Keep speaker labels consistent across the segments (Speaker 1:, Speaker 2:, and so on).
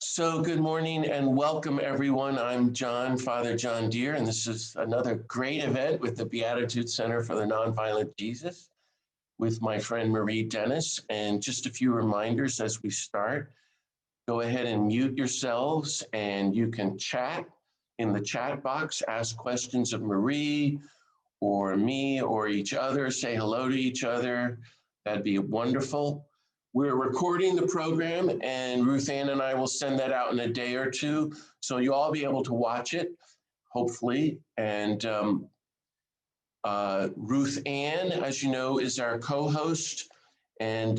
Speaker 1: So good morning and welcome everyone. I'm Father John Deere, and this is another great event with the Beatitude Center for the Nonviolent Jesus with my friend Marie Dennis. And just a few reminders as we start. Go ahead and mute yourselves and you can chat in the chat box, ask questions of Marie or me or each other, say hello to each other. That'd be wonderful. We're recording the program, and Ruth Ann and I will send that out in a day or two. So you'll all be able to watch it, hopefully. And Ruth Ann, as you know, is our co-host. And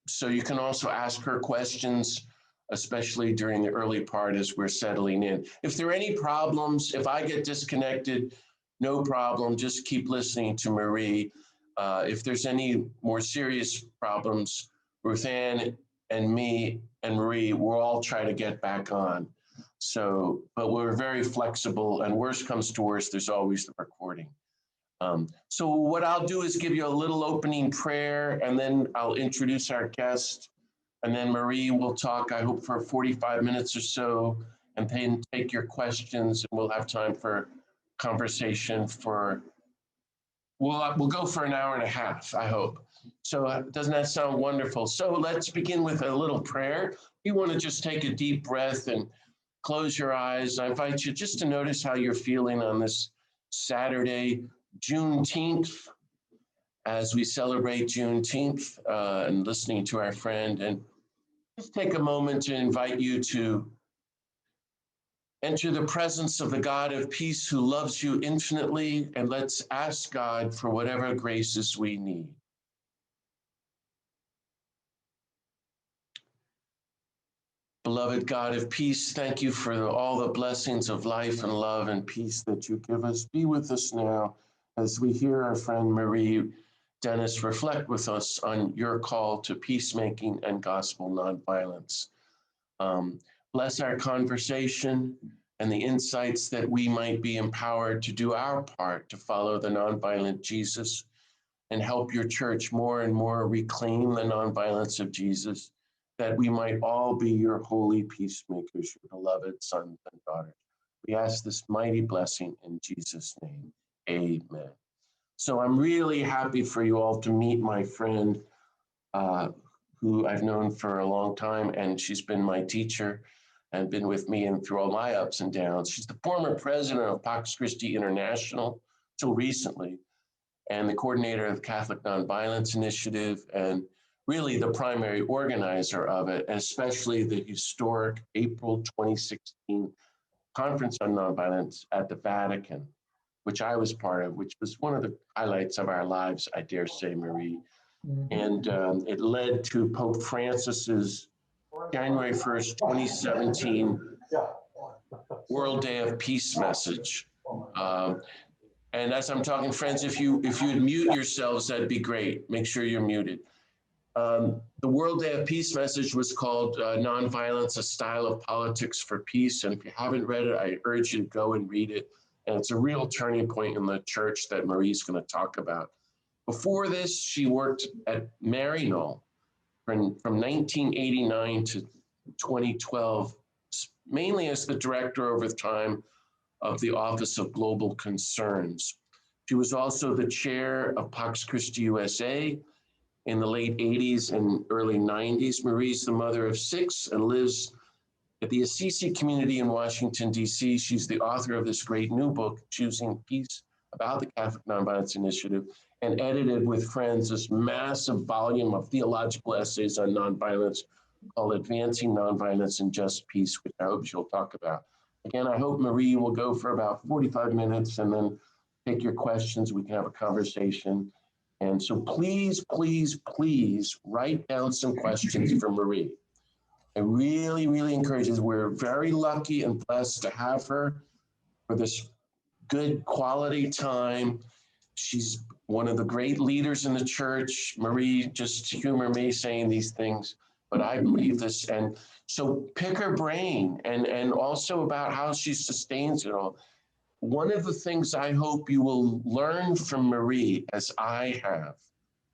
Speaker 1: so you can also ask her questions, especially during the early part as we're settling in. If there are any problems, if I get disconnected, no problem, just keep listening to Marie. If there's any more serious problems, Ruth Ann and me and Marie, we'll all try to get back on. So, but we're very flexible, and worst comes to worst, there's always the recording. So what I'll do is give you a little opening prayer, and then I'll introduce our guest, and then Marie will talk, I hope, for 45 minutes or so, and then take your questions, and we'll have time for conversation for, we'll go for an hour and a half, I hope. So doesn't that sound wonderful? So let's begin with a little prayer. You want to just take a deep breath and close your eyes. I invite you just to notice how you're feeling on this Saturday, Juneteenth, as we celebrate Juneteenth, and listening to our friend. And just take a moment to invite you to enter the presence of the God of peace who loves you infinitely, and let's ask God for whatever graces we need. Beloved God of peace, thank you for all the blessings of life and love and peace that you give us. Be with us now as we hear our friend Marie Dennis reflect with us on your call to peacemaking and gospel nonviolence. Bless our conversation and the insights that we might be empowered to do our part to follow the nonviolent Jesus and help your church more and more reclaim the nonviolence of Jesus, that we might all be your holy peacemakers, your beloved sons and daughters. We ask this mighty blessing in Jesus' name. Amen. So I'm really happy for you all to meet my friend, who I've known for a long time, and she's been my teacher and been with me and through all my ups and downs. She's the former president of Pax Christi International till recently, and the coordinator of the Catholic Nonviolence Initiative, and really the primary organizer of it, especially the historic April 2016 Conference on Nonviolence at the Vatican, which I was part of, which was one of the highlights of our lives, I dare say, Marie. And it led to Pope Francis's January 1st, 2017 World Day of Peace message. And as I'm talking, friends, if you would mute yourselves, that'd be great. Make sure you're muted. The World Day of Peace message was called Nonviolence, a Style of Politics for Peace. And if you haven't read it, I urge you to go and read it. And it's a real turning point in the church that Marie's going to talk about. Before this, she worked at Maryknoll from 1989 to 2012, mainly as the director over time of the Office of Global Concerns. She was also the chair of Pax Christi USA in the late 80s and early 90s. Marie's the mother of 6 and lives at the Assisi community in Washington, D.C. She's the author of this great new book, Choosing Peace, about the Catholic Nonviolence Initiative, and edited with friends this massive volume of theological essays on nonviolence called Advancing Nonviolence and Just Peace, which I hope she'll talk about. Again, I hope Marie will go for about 45 minutes and then take your questions. We can have a conversation. And so please, please, please write down some questions for Marie. I really, really encourage you. We're very lucky and blessed to have her for this good quality time. She's one of the great leaders in the church. Marie, just humor me saying these things, but I believe this. And so pick her brain and also about how she sustains it all. one of the things I hope you will learn from Marie, as I have,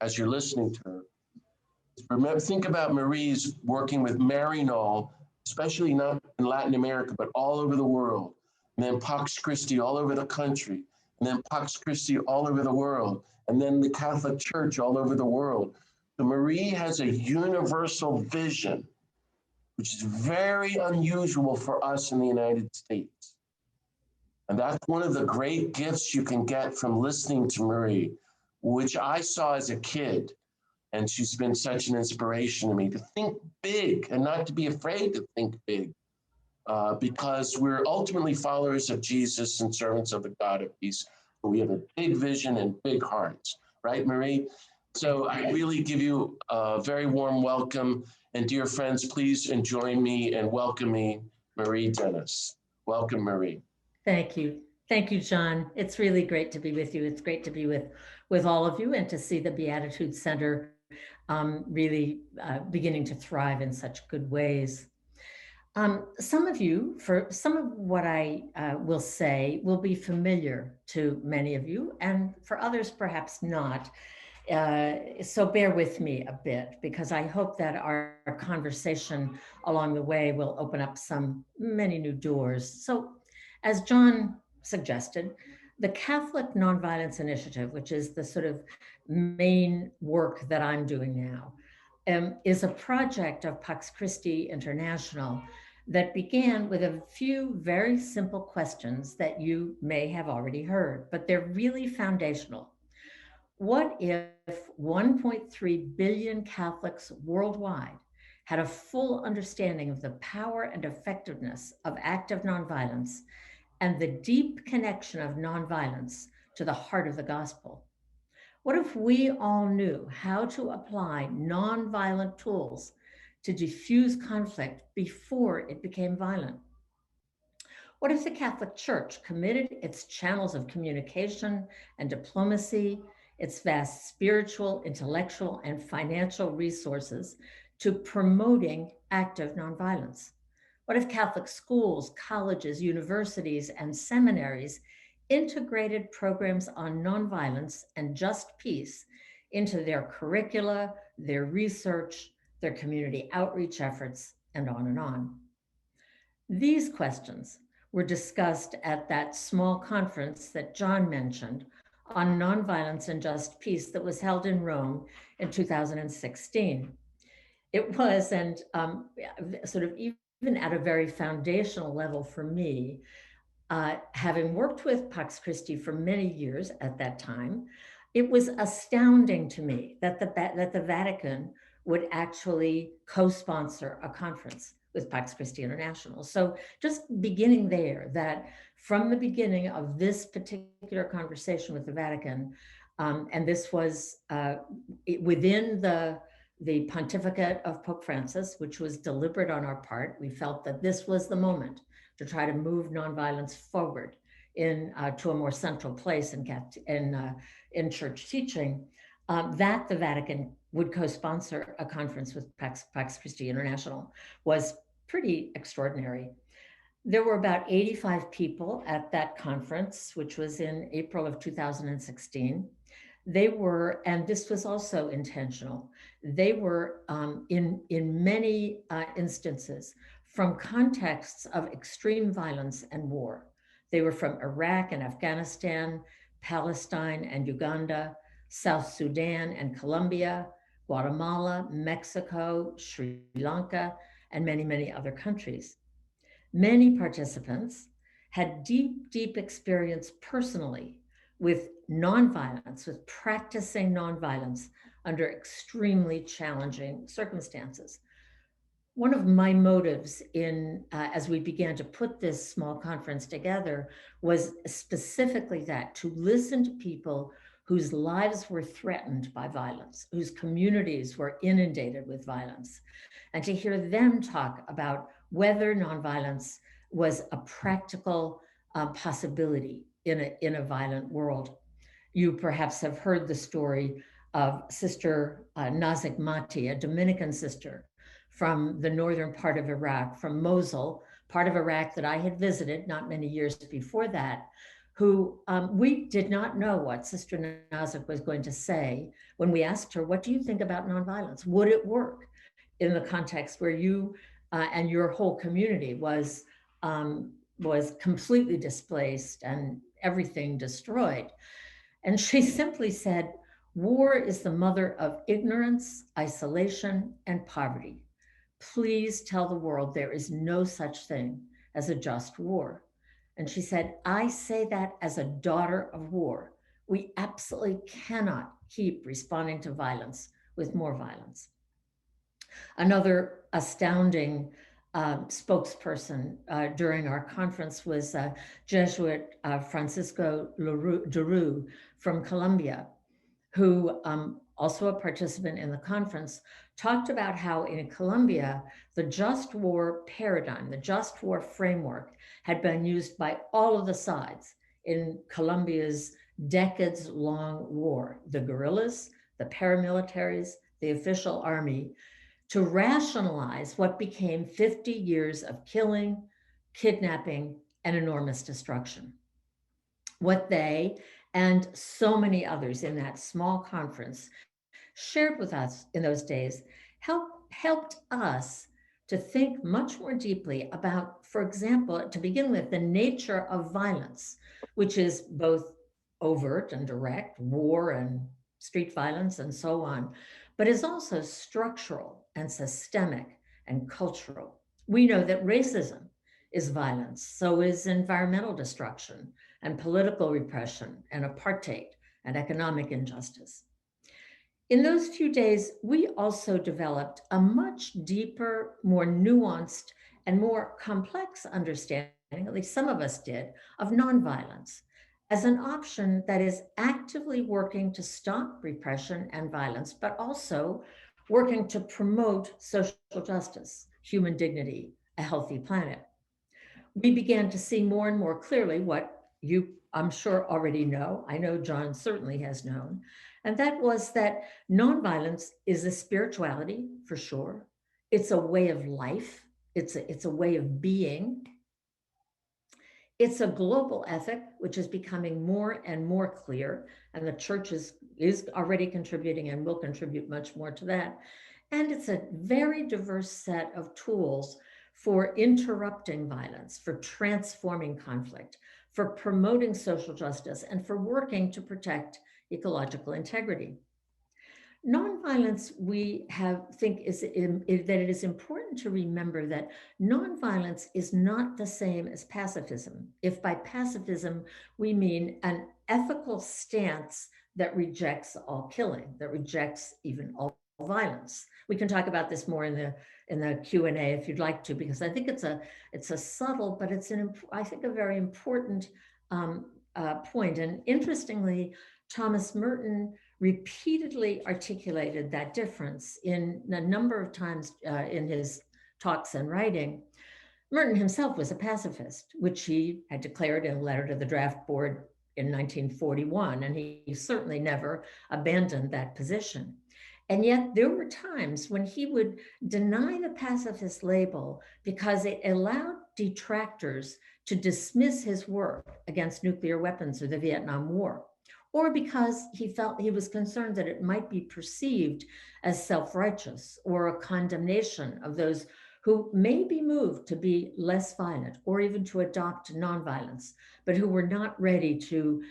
Speaker 1: as you're listening to her, is remember, think about Marie's working with Maryknoll, especially not in Latin America, but all over the world. And then Pax Christi all over the country. And then Pax Christi all over the world. And then the Catholic Church all over the world. So Marie has a universal vision, which is very unusual for us in the United States. And that's one of the great gifts you can get from listening to Marie, which I saw as a kid. And she's been such an inspiration to me to think big and not to be afraid to think big, because we're ultimately followers of Jesus and servants of the God of peace. We have a big vision and big hearts, right, Marie? So I really give you a very warm welcome. And dear friends, please join me and welcome me, Marie Dennis. Welcome, Marie.
Speaker 2: Thank you. Thank you, John. It's really great to be with you. It's great to be with all of you and to see the Beatitude Center really beginning to thrive in such good ways. Some of you, for some of what I will say, will be familiar to many of you, and for others, perhaps not. So bear with me a bit, because I hope that our conversation along the way will open up many new doors. So, as John suggested, the Catholic Nonviolence Initiative, which is the sort of main work that I'm doing now, is a project of Pax Christi International that began with a few very simple questions that you may have already heard, but they're really foundational. What if 1.3 billion Catholics worldwide had a full understanding of the power and effectiveness of active nonviolence and the deep connection of nonviolence to the heart of the gospel? What if we all knew how to apply nonviolent tools to diffuse conflict before it became violent? What if the Catholic Church committed its channels of communication and diplomacy, its vast spiritual, intellectual, and financial resources to promoting active nonviolence? What if Catholic schools, colleges, universities, and seminaries integrated programs on nonviolence and just peace into their curricula, their research, their community outreach efforts, and on and on? These questions were discussed at that small conference that John mentioned on nonviolence and just peace that was held in Rome in 2016. It was, and sort of even at a very foundational level for me, having worked with Pax Christi for many years at that time, it was astounding to me that the Vatican would actually co-sponsor a conference with Pax Christi International. So just beginning there, that from the beginning of this particular conversation with the Vatican, and this was within the pontificate of Pope Francis, which was deliberate on our part. We felt that this was the moment to try to move nonviolence forward to a more central place in church teaching, that the Vatican would co-sponsor a conference with Pax Christi International was pretty extraordinary. There were about 85 people at that conference, which was in April of 2016. They were, and this was also intentional, they were in many instances from contexts of extreme violence and war. They were from Iraq and Afghanistan, Palestine and Uganda, South Sudan and Colombia, Guatemala, Mexico, Sri Lanka, and many, many other countries. Many participants had deep, deep experience personally with nonviolence, with practicing nonviolence under extremely challenging circumstances. One of my motives as we began to put this small conference together was specifically that, to listen to people whose lives were threatened by violence, whose communities were inundated with violence, and to hear them talk about whether nonviolence was a practical possibility in a violent world. You perhaps have heard the story of Sister Nazik Mati, a Dominican sister from the northern part of Iraq, from Mosul, part of Iraq that I had visited not many years before that, who we did not know what Sister Nazik was going to say when we asked her, what do you think about nonviolence? Would it work in the context where you and your whole community was completely displaced and everything destroyed? And she simply said, war is the mother of ignorance, isolation, and poverty. Please tell the world there is no such thing as a just war. And she said, I say that as a daughter of war. We absolutely cannot keep responding to violence with more violence. Another astounding spokesperson during our conference was Jesuit Francisco Leroux from Colombia, who also a participant in the conference, talked about how in Colombia, the just war paradigm, the just war framework had been used by all of the sides in Colombia's decades-long war, the guerrillas, the paramilitaries, the official army, to rationalize what became 50 years of killing, kidnapping, and enormous destruction. What they and so many others in that small conference shared with us in those days helped us to think much more deeply about, for example, to begin with, the nature of violence, which is both overt and direct, war and street violence and so on, but is also structural and systemic and cultural. We know that racism is violence, so is environmental destruction and political repression and apartheid and economic injustice. In those few days, we also developed a much deeper, more nuanced, and more complex understanding, at least some of us did, of nonviolence as an option that is actively working to stop repression and violence, but also working to promote social justice, human dignity, a healthy planet. We began to see more and more clearly what you, I'm sure, already know. I know John certainly has known. And that was that nonviolence is a spirituality, for sure. It's a way of life, it's a way of being. It's a global ethic, which is becoming more and more clear, and the church is already contributing and will contribute much more to that. And it's a very diverse set of tools for interrupting violence, for transforming conflict, for promoting social justice, and for working to protect ecological integrity. Nonviolence, we think that it is important to remember that nonviolence is not the same as pacifism. If by pacifism we mean an ethical stance that rejects all killing, that rejects even all violence. We can talk about this more in the Q&A if you'd like to, because I think it's a subtle, but I think a very important point. And interestingly, Thomas Merton repeatedly articulated that difference in a number of times in his talks and writing. Merton himself was a pacifist, which he had declared in a letter to the draft board in 1941, and he certainly never abandoned that position. And yet there were times when he would deny the pacifist label because it allowed detractors to dismiss his work against nuclear weapons or the Vietnam War, or because he felt he was concerned that it might be perceived as self-righteous or a condemnation of those who may be moved to be less violent or even to adopt nonviolence, but who were not ready to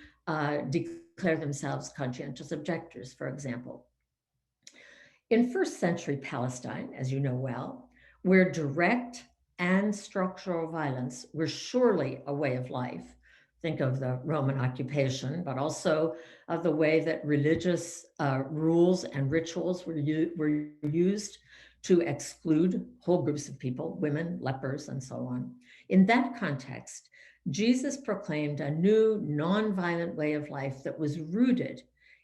Speaker 2: declare themselves conscientious objectors, for example. In first century Palestine, as you know well, where direct and structural violence were surely a way of life, think of the Roman occupation, but also of the way that religious rules and rituals were used to exclude whole groups of people, women, lepers, and so on. In that context, Jesus proclaimed a new nonviolent way of life that was rooted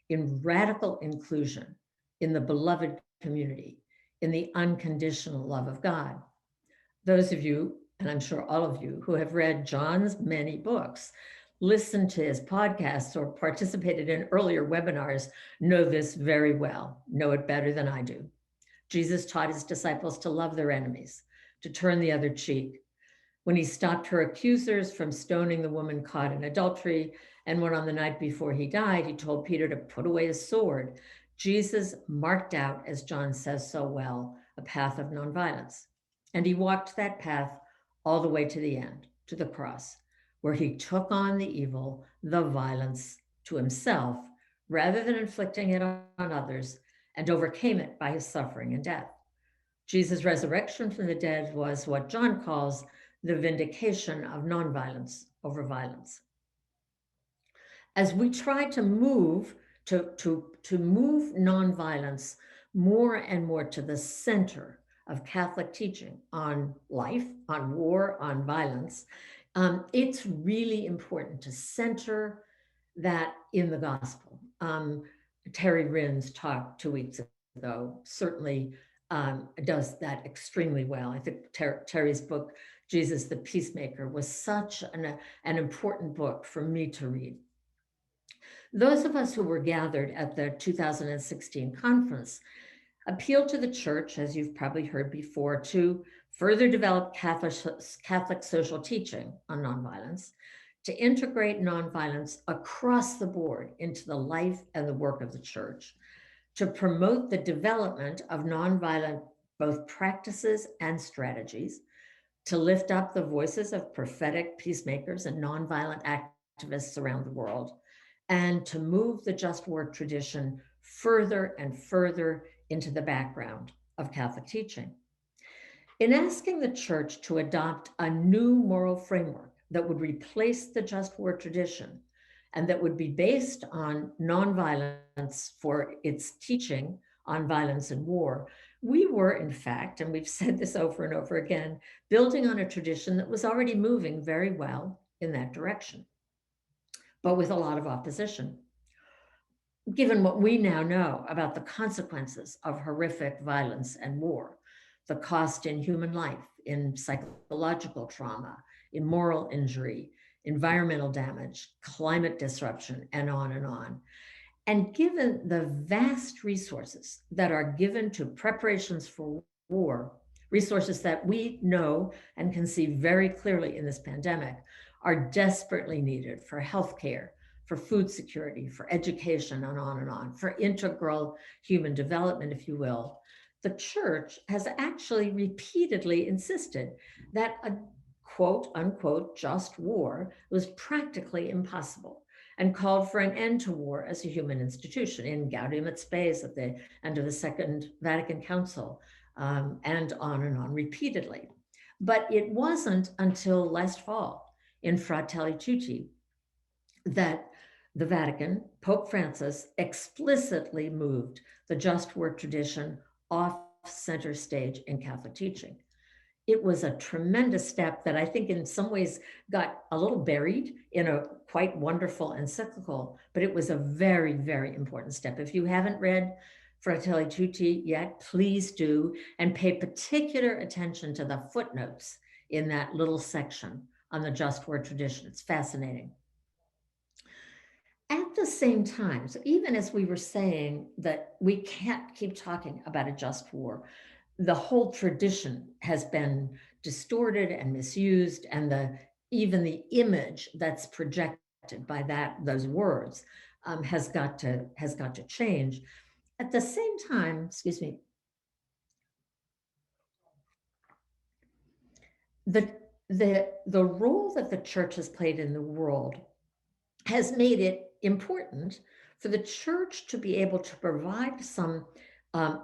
Speaker 2: in radical inclusion, in the beloved community, in the unconditional love of God. Those of you, and I'm sure all of you, who have read John's many books, listened to his podcasts, or participated in earlier webinars know this very well, know it better than I do. Jesus taught his disciples to love their enemies, to turn the other cheek, when he stopped her accusers from stoning the woman caught in adultery, and when on the night before he died, he told Peter to put away his sword, Jesus marked out, as John says so well, a path of nonviolence. And he walked that path all the way to the end, to the cross, where he took on the evil, the violence to himself, rather than inflicting it on others, and overcame it by his suffering and death. Jesus' resurrection from the dead was what John calls the vindication of nonviolence over violence. As we try to move to move nonviolence more and more to the center of Catholic teaching on life, on war, on violence, it's really important to center that in the gospel. Terry Rinn's talk 2 weeks ago certainly does that extremely well. I think Terry's book, Jesus the Peacemaker, was such an important book for me to read. Those of us who were gathered at the 2016 conference appealed to the church, as you've probably heard before, to further develop Catholic social teaching on nonviolence, to integrate nonviolence across the board into the life and the work of the church, to promote the development of nonviolent both practices and strategies, to lift up the voices of prophetic peacemakers and nonviolent activists around the world, and to move the just war tradition further and further into the background of Catholic teaching. In asking the church to adopt a new moral framework that would replace the just war tradition and that would be based on nonviolence for its teaching on violence and war, we were, in fact, and we've said this over and over again, building on a tradition that was already moving very well in that direction, but with a lot of opposition. Given what we now know about the consequences of horrific violence and war, the cost in human life, in psychological trauma, in moral injury, environmental damage, climate disruption, and on and on. And given the vast resources that are given to preparations for war, resources that we know and can see very clearly in this pandemic are desperately needed for healthcare, for food security, for education, and on, for integral human development, if you will, the church has actually repeatedly insisted that a quote unquote just war was practically impossible and called for an end to war as a human institution in Gaudium et Spes at the end of the Second Vatican Council, and on repeatedly. But it wasn't until last fall in Fratelli Tutti that the Vatican, Pope Francis, explicitly moved the just war tradition off center stage in Catholic teaching. It was a tremendous step that I think in some ways got a little buried in a quite wonderful encyclical, but it was a very, very important step. If you haven't read Fratelli Tutti yet, please do, and pay particular attention to the footnotes in that little section on the just war tradition. It's fascinating. At the same time, so even as we were saying that we can't keep talking about a just war, the whole tradition has been distorted and misused, and even the image that's projected by those words has got to change. At the same time, excuse me, the role that the church has played in the world has made it important for the church to be able to provide some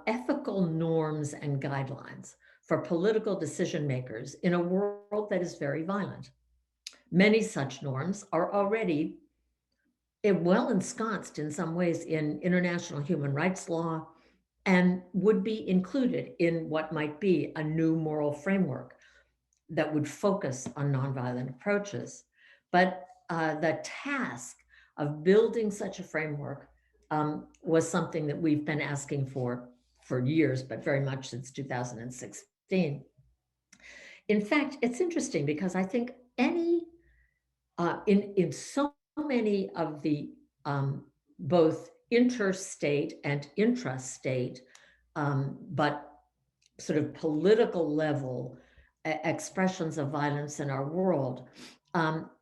Speaker 2: ethical norms and guidelines for political decision makers in a world that is very violent. Many such norms are already well ensconced in some ways in international human rights law and would be included in what might be a new moral framework that would focus on nonviolent approaches. But the task of building such a framework was something that we've been asking for years, but very much since 2016. In fact, it's interesting because I think in so many of the both interstate and intrastate, but sort of political level expressions of violence in our world,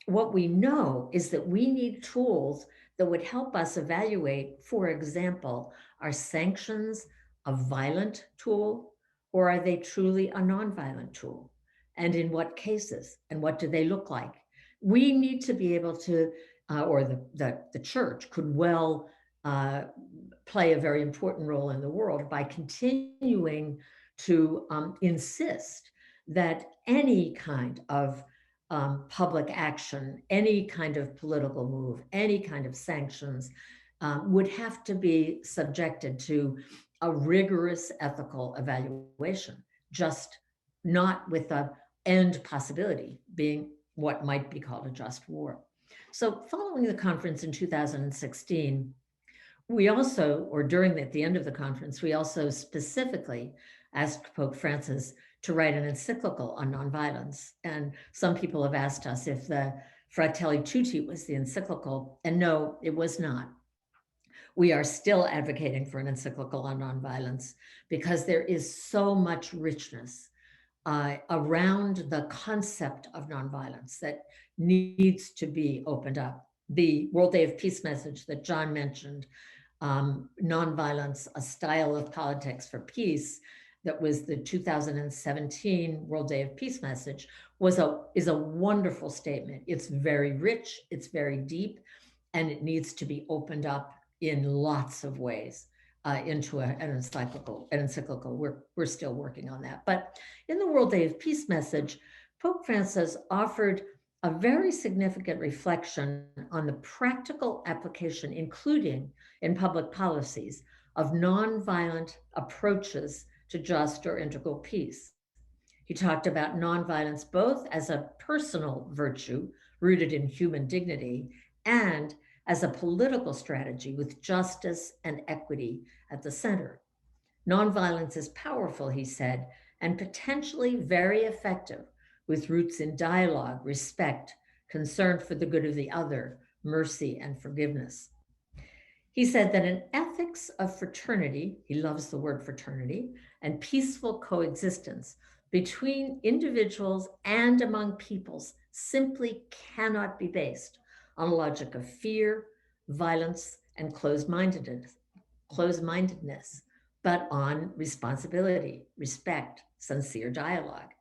Speaker 2: what we know is that we need tools that would help us evaluate, for example, are sanctions a violent tool, or are they truly a nonviolent tool? And in what cases? And what do they look like? We need to be able to, or the church could well play a very important role in the world by continuing to insist that any kind of public action, any kind of political move, any kind of sanctions would have to be subjected to a rigorous ethical evaluation, just not with the end possibility being what might be called a just war. So, following the conference in 2016, we also, or during at the end of the conference, we also specifically asked Pope Francis to write an encyclical on nonviolence. And some people have asked us if the Fratelli Tutti was the encyclical, and no, it was not. We are still advocating for an encyclical on nonviolence because there is so much richness around the concept of nonviolence that needs to be opened up. The World Day of Peace message that John mentioned, Nonviolence, a Style of Politics for Peace, that was the 2017 World Day of Peace message, is a wonderful statement. It's very rich, it's very deep, and it needs to be opened up in lots of ways into an encyclical. We're still working on that. But in the World Day of Peace message, Pope Francis offered a very significant reflection on the practical application, including in public policies, of nonviolent approaches to just or integral peace. He talked about nonviolence both as a personal virtue rooted in human dignity and as a political strategy with justice and equity at the center. Nonviolence is powerful, he said, and potentially very effective, with roots in dialogue, respect, concern for the good of the other, mercy, and forgiveness. He said that an ethics of fraternity, he loves the word fraternity, and peaceful coexistence between individuals and among peoples simply cannot be based on a logic of fear, violence, and closed-mindedness, but on responsibility, respect, sincere dialogue.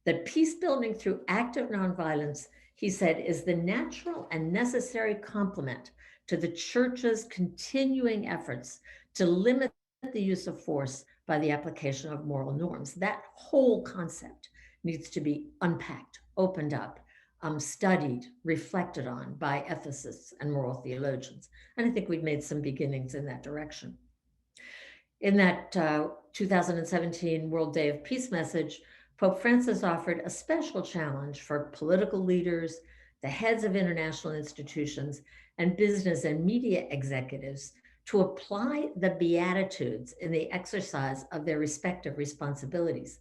Speaker 2: That peace building through active nonviolence, he said, is the natural and necessary complement to the church's continuing efforts to limit the use of force by the application of moral norms. That whole concept needs to be unpacked, opened up, studied, reflected on by ethicists and moral theologians. And I think we've made some beginnings in that direction. In that 2017 World Day of Peace message, Pope Francis offered a special challenge for political leaders, the heads of international institutions, and business and media executives to apply the Beatitudes in the exercise of their respective responsibilities.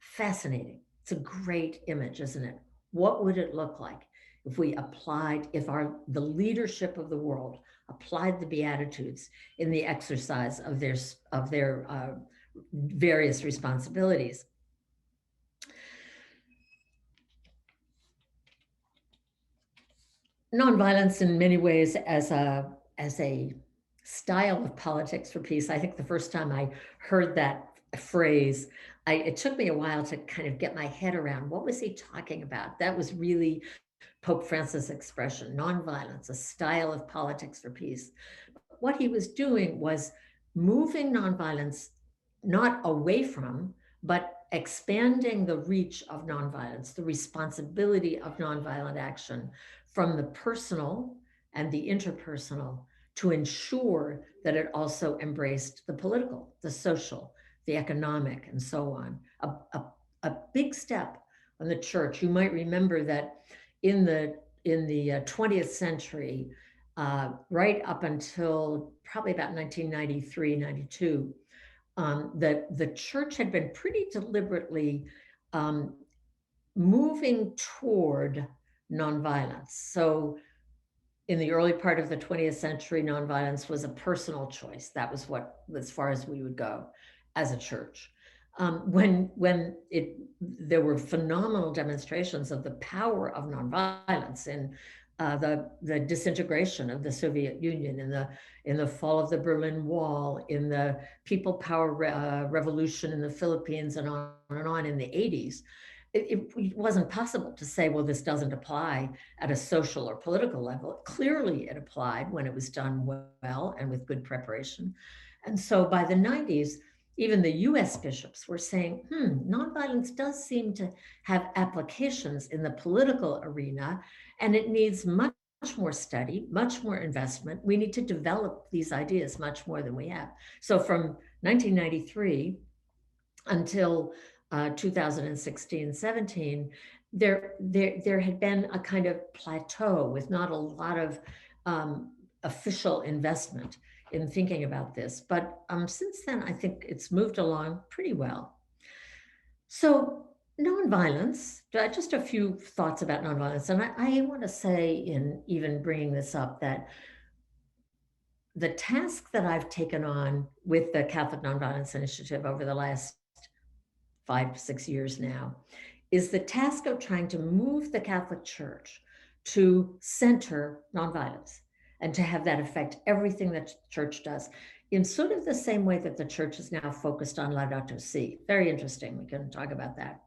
Speaker 2: Fascinating. It's a great image, isn't it? What would it look like if the leadership of the world applied the Beatitudes in the exercise of their various responsibilities? Nonviolence, in many ways, as a style of politics for peace. I think the first time I heard that phrase, it took me a while to kind of get my head around what was he talking about. That was really Pope Francis' expression, nonviolence, a style of politics for peace. What he was doing was moving nonviolence not away from, but expanding the reach of nonviolence, the responsibility of nonviolent action from the personal and the interpersonal to ensure that it also embraced the political, the social, the economic, and so on. A big step on the church. You might remember that in the 20th century, right up until probably about 1993, 92, the church had been pretty deliberately moving toward nonviolence. So in the early part of the 20th century, nonviolence was a personal choice. That was what, as far as we would go as a church. when there were phenomenal demonstrations of the power of nonviolence in the disintegration of the Soviet Union, in the fall of the Berlin Wall, in the people power revolution in the Philippines, and on in the 80s. It wasn't possible to say, well, this doesn't apply at a social or political level. Clearly, it applied when it was done well and with good preparation. And so by the 90s, even the US bishops were saying, nonviolence does seem to have applications in the political arena, and it needs much more study, much more investment. We need to develop these ideas much more than we have. So from 1993 until 2016-17, there had been a kind of plateau with not a lot of official investment in thinking about this. But since then, I think it's moved along pretty well. So nonviolence, just a few thoughts about nonviolence. And I want to say, in even bringing this up, that the task that I've taken on with the Catholic Nonviolence Initiative over the last 5 to 6 years now is the task of trying to move the Catholic Church to center nonviolence and to have that affect everything that the church does, in sort of the same way that the church is now focused on Laudato Si. Very interesting. We can talk about that.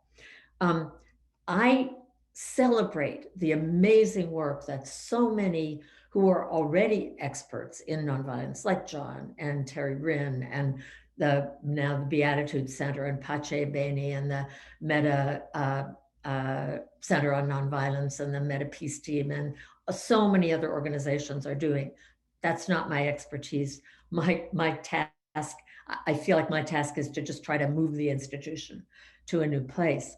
Speaker 2: I celebrate the amazing work that so many who are already experts in nonviolence, like John and Terry Wrynn, and now the Beatitude Center and Pace Bene, and the Meta Center on Nonviolence, and the Meta Peace Team, and so many other organizations are doing. That's not my expertise. My task, I feel like my task is to just try to move the institution to a new place.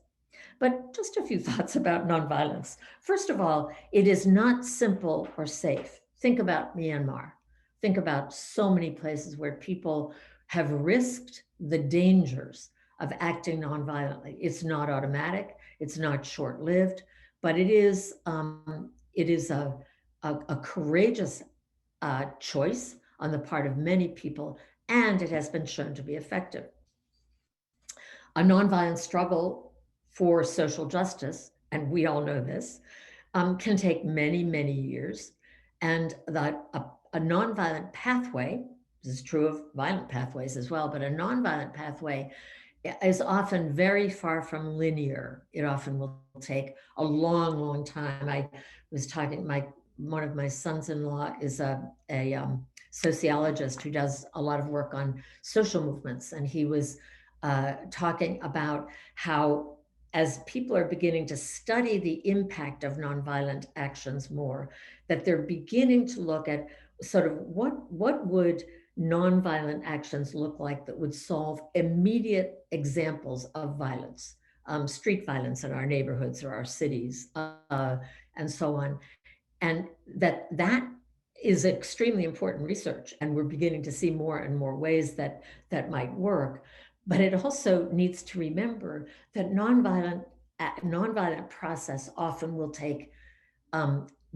Speaker 2: But just a few thoughts about nonviolence. First of all, it is not simple or safe. Think about Myanmar. Think about so many places where people have risked the dangers of acting nonviolently. It's not automatic, it's not short-lived, but it is a courageous choice on the part of many people, and it has been shown to be effective. A nonviolent struggle for social justice, and we all know this, can take many, many years, and that a nonviolent pathway, this is true of violent pathways as well, but a nonviolent pathway is often very far from linear. It often will take a long, long time. I was talking, one of my sons-in-law is a sociologist who does a lot of work on social movements, and he was talking about how, as people are beginning to study the impact of nonviolent actions more, that they're beginning to look at sort of what would nonviolent actions look like that would solve immediate examples of violence, street violence in our neighborhoods or our cities, and so on. And that is extremely important research, and we're beginning to see more and more ways that might work. But it also needs to remember that nonviolent process often will take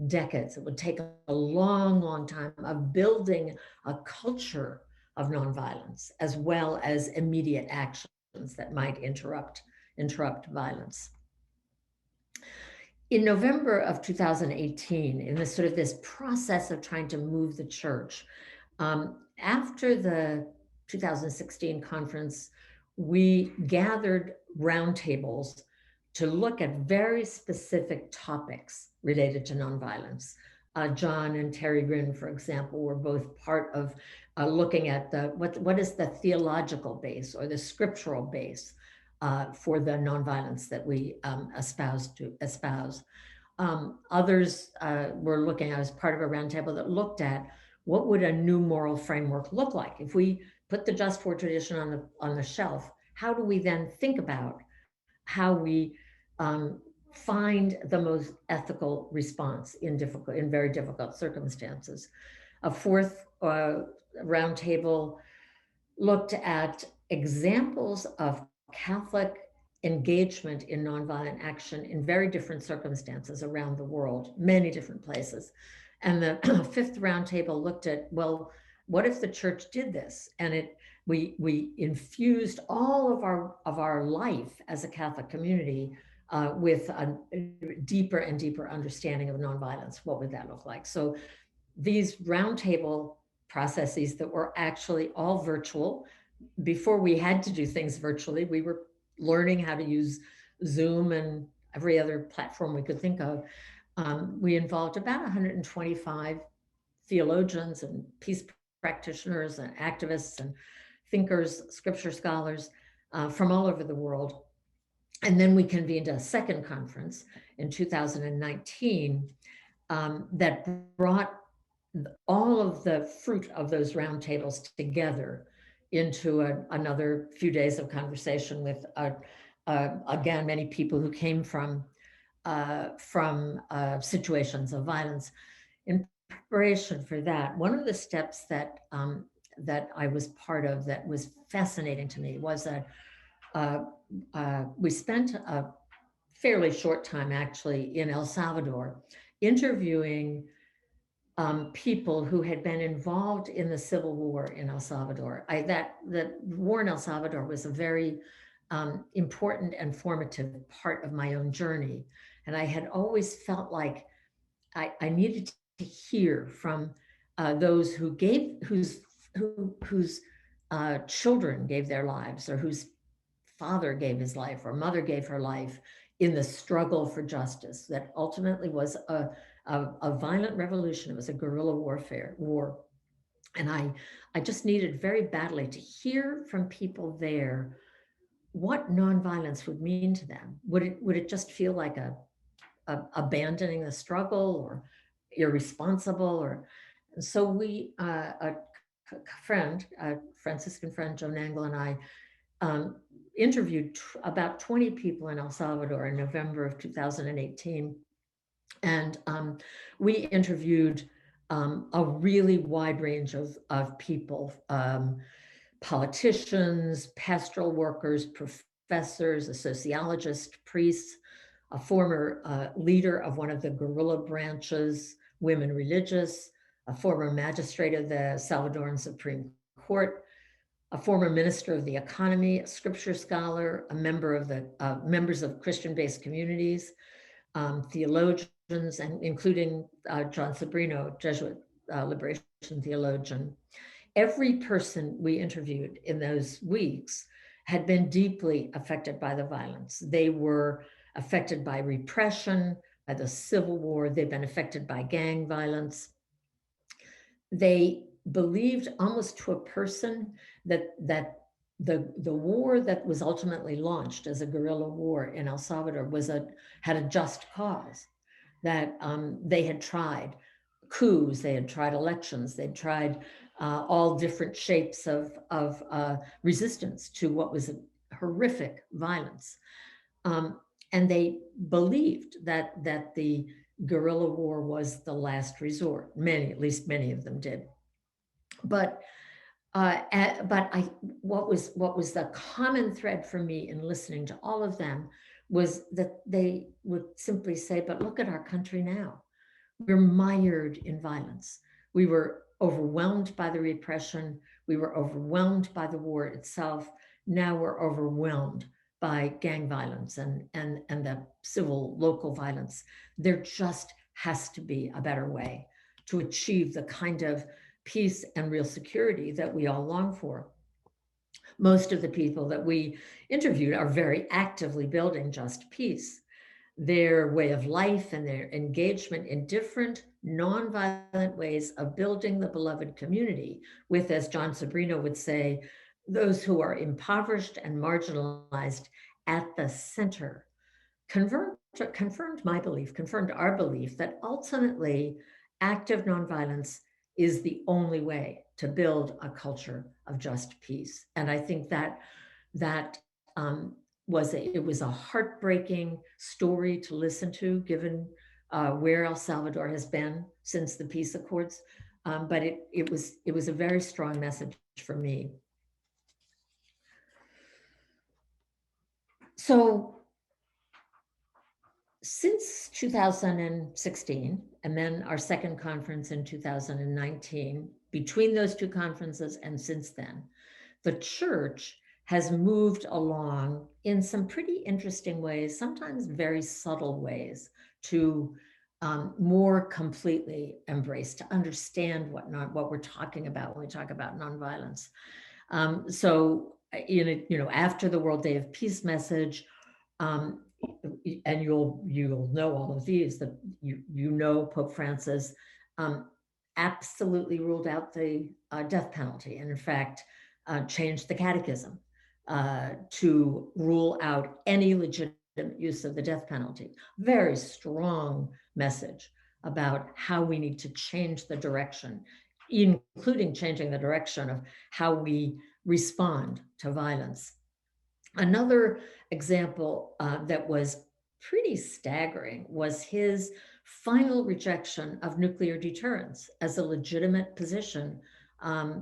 Speaker 2: decades. It would take a long, long time of building a culture of nonviolence, as well as immediate actions that might interrupt violence. In November of 2018, in this process of trying to move the church, after the 2016 conference, we gathered roundtables to look at very specific topics related to nonviolence. John and Terry Wrynn, for example, were both part of looking at what is the theological base or the scriptural base for the nonviolence that we espouse. Others were looking at, as part of a roundtable that looked at what would a new moral framework look like if we put the just war tradition on the shelf. How do we then think about how we find the most ethical response in very difficult circumstances? A fourth roundtable looked at examples of Catholic engagement in nonviolent action in very different circumstances around the world, many different places. And the fifth roundtable looked at, well, what if the church did this? And we infused all of our life as a Catholic community with a deeper and deeper understanding of nonviolence. What would that look like? So these roundtable processes that were actually all virtual. Before we had to do things virtually, we were learning how to use Zoom and every other platform we could think of. We involved about 125 theologians and peace practitioners and activists and thinkers, scripture scholars from all over the world. And then we convened a second conference in 2019 that brought all of the fruit of those roundtables together into another few days of conversation with, again, many people who came from situations of violence. In preparation for that, one of the steps that I was part of that was fascinating to me was that we spent a fairly short time actually in El Salvador interviewing people who had been involved in the civil war in El Salvador. That war in El Salvador was a very important and formative part of my own journey. And I had always felt like I needed to hear from those who gave, whose children gave their lives, or whose father gave his life or mother gave her life in the struggle for justice that ultimately was a violent revolution. It was a guerrilla war. And I just needed very badly to hear from people there what nonviolence would mean to them. Would it just feel like abandoning the struggle or irresponsible? Or so we, a friend, a Franciscan friend, Joe Nangle, and I interviewed about 20 people in El Salvador in November of 2018. And we interviewed a really wide range of people, politicians, pastoral workers, professors, a sociologist, priests, a former leader of one of the guerrilla branches, women religious, a former magistrate of the Salvadoran Supreme Court, a former minister of the economy, a scripture scholar, a member of the members of Christian-based communities, theologians, and including John Sobrino, Jesuit liberation theologian. Every person we interviewed in those weeks had been deeply affected by the violence. They were affected by repression, by the Civil War. They've been affected by gang violence. They believed almost to a person that the war that was ultimately launched as a guerrilla war in El Salvador had a just cause, that they had tried coups, they had tried elections, they'd tried all different shapes of resistance to what was a horrific violence. And they believed that the guerrilla war was the last resort. At least many of them did. But what was the common thread for me in listening to all of them was that they would simply say, but look at our country now. We're mired in violence. We were overwhelmed by the repression. We were overwhelmed by the war itself. Now we're overwhelmed by gang violence and the civil local violence. There just has to be a better way to achieve the kind of peace and real security that we all long for. Most of the people that we interviewed are very actively building just peace. Their way of life and their engagement in different nonviolent ways of building the beloved community with, as John Sobrino would say, those who are impoverished and marginalized at the center, confirmed our belief that ultimately active nonviolence is the only way to build a culture of just peace. And I think that it was a heartbreaking story to listen to, given where El Salvador has been since the peace accords. But it was a very strong message for me. So since 2016, and then our second conference in 2019, between those two conferences and since then, the church has moved along in some pretty interesting ways, sometimes very subtle ways, to more completely embrace, to understand what we're talking about when we talk about nonviolence. So, after the World Day of Peace message, and you'll know all of these, that Pope Francis absolutely ruled out the death penalty, and in fact changed the catechism to rule out any legitimate use of the death penalty. Very strong message about how we need to change the direction, including changing the direction of how we respond to violence. Another example that was pretty staggering was his final rejection of nuclear deterrence as a legitimate position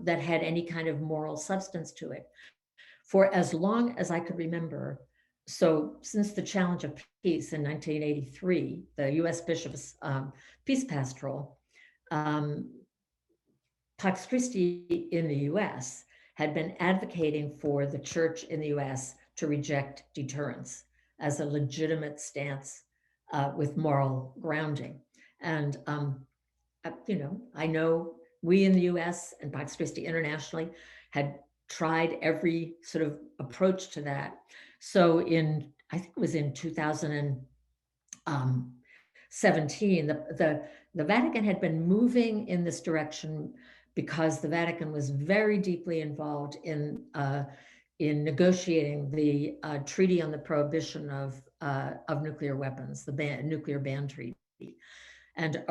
Speaker 2: that had any kind of moral substance to it. For as long as I could remember, so since the Challenge of Peace in 1983, the US Bishop's Peace Pastoral, Pax Christi in the US had been advocating for the church in the US to reject deterrence as a legitimate stance with moral grounding. And, I know we in the US and Pax Christi internationally had tried every sort of approach to that. So I think it was in 2017, the Vatican had been moving in this direction because the Vatican was very deeply involved in negotiating the treaty on the prohibition of nuclear weapons, the nuclear ban treaty. And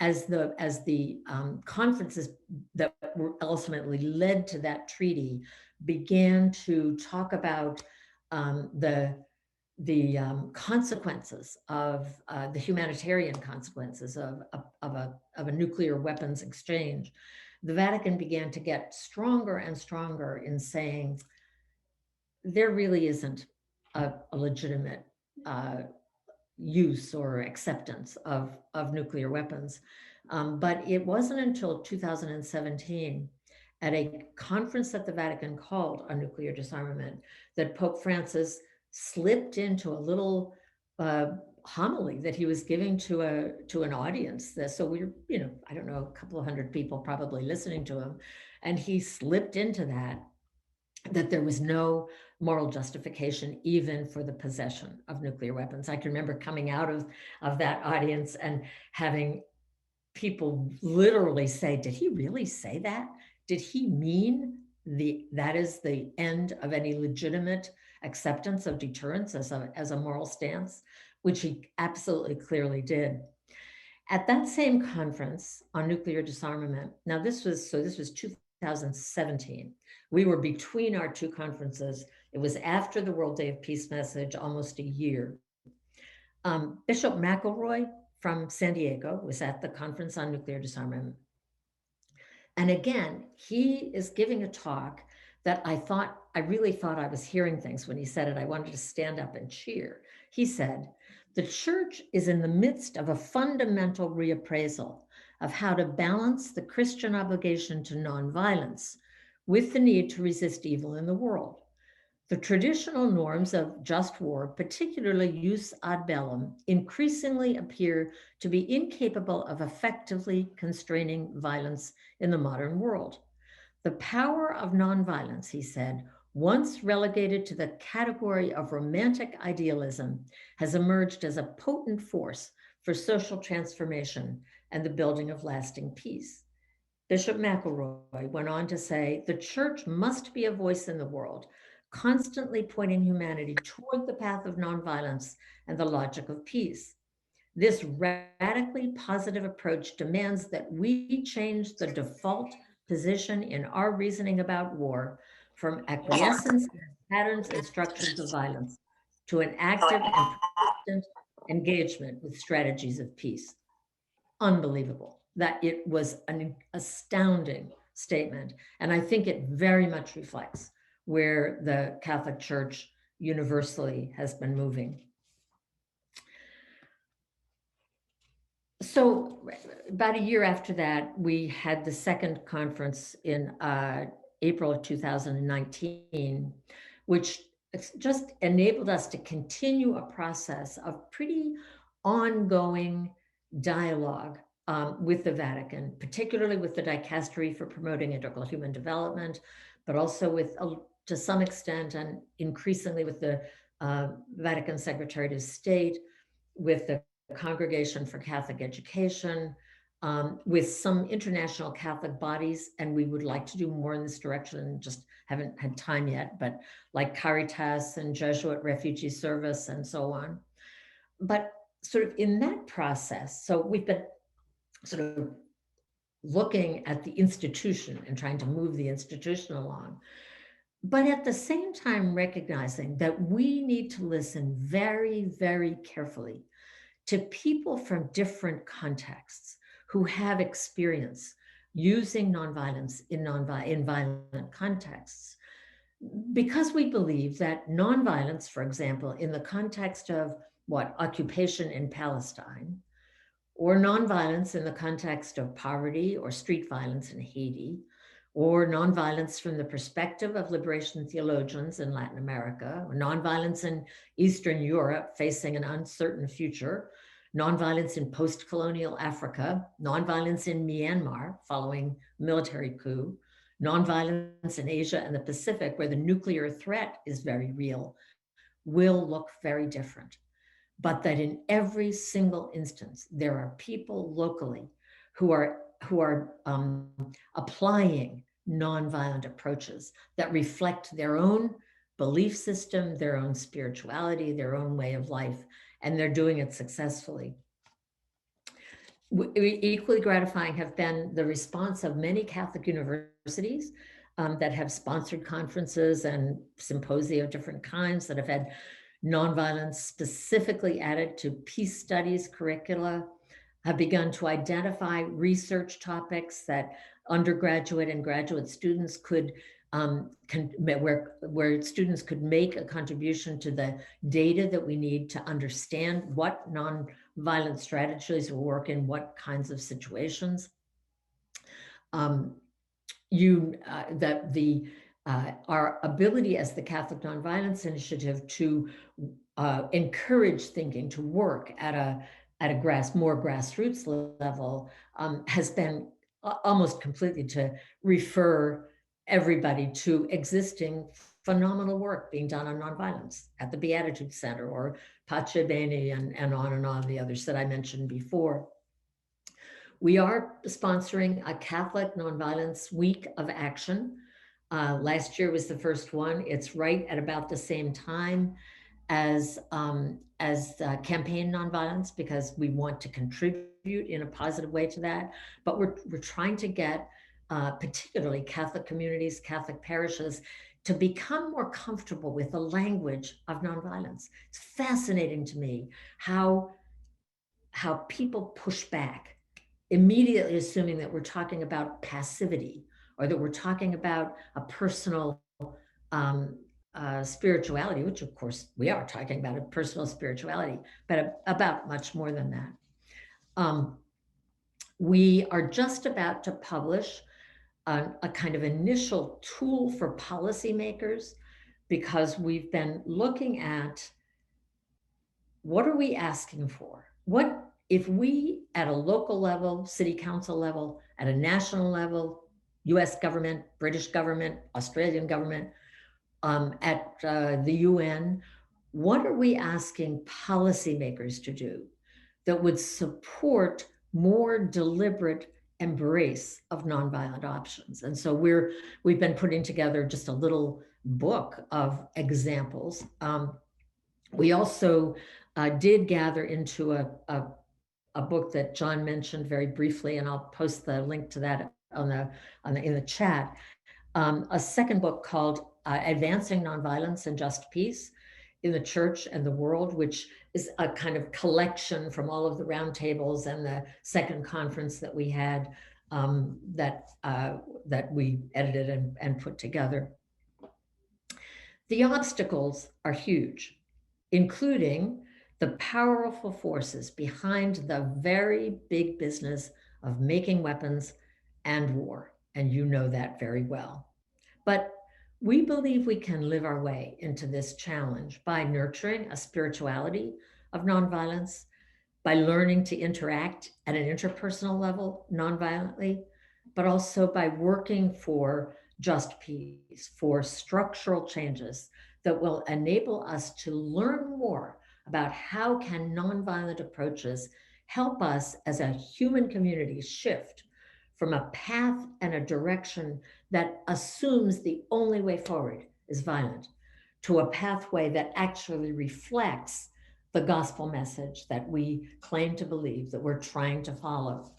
Speaker 2: as the conferences that ultimately led to that treaty began to talk about the consequences of the humanitarian consequences of a nuclear weapons exchange, the Vatican began to get stronger and stronger in saying there really isn't a legitimate use or acceptance of nuclear weapons. But it wasn't until 2017 at a conference that the Vatican called on nuclear disarmament that Pope Francis slipped into a little homily that he was giving to an audience. So we were, I don't know, a couple of hundred people probably listening to him. And he slipped into that there was no moral justification even for the possession of nuclear weapons. I can remember coming out of that audience and having people literally say, did he really say that? Did he mean that is the end of any legitimate acceptance of deterrence as a moral stance? Which he absolutely clearly did. At that same conference on nuclear disarmament, now this was 2017. We were between our two conferences. It was after the World Day of Peace message, almost a year. Bishop McElroy from San Diego was at the conference on nuclear disarmament. And again, he is giving a talk that I really thought I was hearing things when he said it. I wanted to stand up and cheer. He said, the church is in the midst of a fundamental reappraisal of how to balance the Christian obligation to nonviolence with the need to resist evil in the world. The traditional norms of just war, particularly jus ad bellum, increasingly appear to be incapable of effectively constraining violence in the modern world. The power of nonviolence, he said, once relegated to the category of romantic idealism, has emerged as a potent force for social transformation and the building of lasting peace. Bishop McElroy went on to say, the church must be a voice in the world, constantly pointing humanity toward the path of nonviolence and the logic of peace. This radically positive approach demands that we change the default position in our reasoning about war from acquiescence in patterns and structures of violence to an active and persistent engagement with strategies of peace. Unbelievable. That it was an astounding statement. And I think it very much reflects where the Catholic Church universally has been moving. So about a year after that, we had the second conference in April of 2019, which just enabled us to continue a process of pretty ongoing dialogue with the Vatican, particularly with the Dicastery for Promoting Integral Human Development, but also with, to some extent, and increasingly with the Vatican Secretary of State, with the Congregation for Catholic Education, with some international Catholic bodies, and we would like to do more in this direction and just haven't had time yet, but like Caritas and Jesuit Refugee Service and so on. But sort of in that process, so we've been sort of looking at the institution and trying to move the institution along, but at the same time recognizing that we need to listen very, very carefully to people from different contexts who have experience using nonviolence in violent contexts. Because we believe that nonviolence, for example, in the context of occupation in Palestine, or nonviolence in the context of poverty or street violence in Haiti, or nonviolence from the perspective of liberation theologians in Latin America, or nonviolence in Eastern Europe facing an uncertain future, nonviolence in post-colonial Africa, nonviolence in Myanmar following military coup, nonviolence in Asia and the Pacific, where the nuclear threat is very real, will look very different. But that in every single instance, there are people locally who are applying nonviolent approaches that reflect their own belief system, their own spirituality, their own way of life, and they're doing it successfully. Equally gratifying have been the response of many Catholic universities that have sponsored conferences and symposia of different kinds, that have had nonviolence specifically added to peace studies curricula, have begun to identify research topics that undergraduate and graduate students could, where students could make a contribution to the data that we need to understand what nonviolent strategies will work in what kinds of situations. Our ability as the Catholic Nonviolence Initiative to encourage thinking, to work at a more grassroots level has been almost completely to refer everybody to existing phenomenal work being done on nonviolence at the Beatitude Center or Pace Bene and on the others that I mentioned before. We are sponsoring a Catholic Nonviolence Week of Action. Last year was the first one. It's right at about the same time as Campaign Nonviolence, because we want to contribute in a positive way to that. But we're trying to get particularly Catholic communities, Catholic parishes, to become more comfortable with the language of nonviolence. It's fascinating to me how people push back, immediately assuming that we're talking about passivity or that we're talking about a personal spirituality, which of course we are talking about a personal spirituality, but about much more than that. We are just about to publish a kind of initial tool for policymakers, because we've been looking at what are we asking for? What if we at a local level, city council level, at a national level, US government, British government, Australian government, at the UN, what are we asking policymakers to do that would support more deliberate embrace of nonviolent options? And so we've been putting together just a little book of examples. We also did gather into a book that John mentioned very briefly, and I'll post the link to that in the chat. A second book called Advancing Nonviolence and Just Peace in the Church and the World, which is a kind of collection from all of the roundtables and the second conference that we had that we edited and put together. The obstacles are huge, including the powerful forces behind the very big business of making weapons and war. And you know that very well. But we believe we can live our way into this challenge by nurturing a spirituality of nonviolence, by learning to interact at an interpersonal level nonviolently, but also by working for just peace, for structural changes that will enable us to learn more about how can nonviolent approaches help us as a human community shift from a path and a direction that assumes the only way forward is violent to a pathway that actually reflects the gospel message that we claim to believe, that we're trying to follow.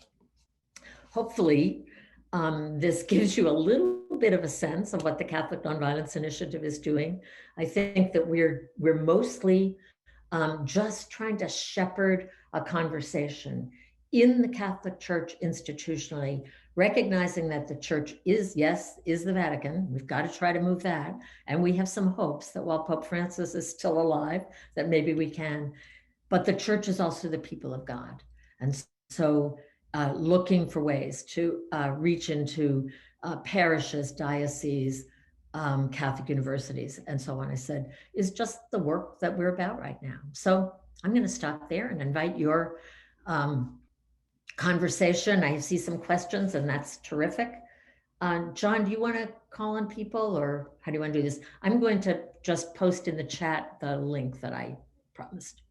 Speaker 2: Hopefully, this gives you a little bit of a sense of what the Catholic Nonviolence Initiative is doing. I think that we're mostly just trying to shepherd a conversation in the Catholic Church institutionally, recognizing that the Church is, yes, is the Vatican. We've got to try to move that. And we have some hopes that while Pope Francis is still alive, that maybe we can. But the Church is also the people of God. And so looking for ways to reach into parishes, dioceses, Catholic universities, and so on, I said, is just the work that we're about right now. So I'm going to stop there and invite your conversation. I see some questions, and that's terrific. John, do you want to call on people, or how do you want to do this? I'm going to just post in the chat the link that I promised.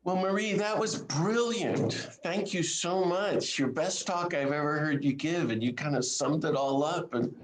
Speaker 1: Well, Marie, that was brilliant. Thank you so much. Your best talk I've ever heard you give, and you kind of summed it all up. And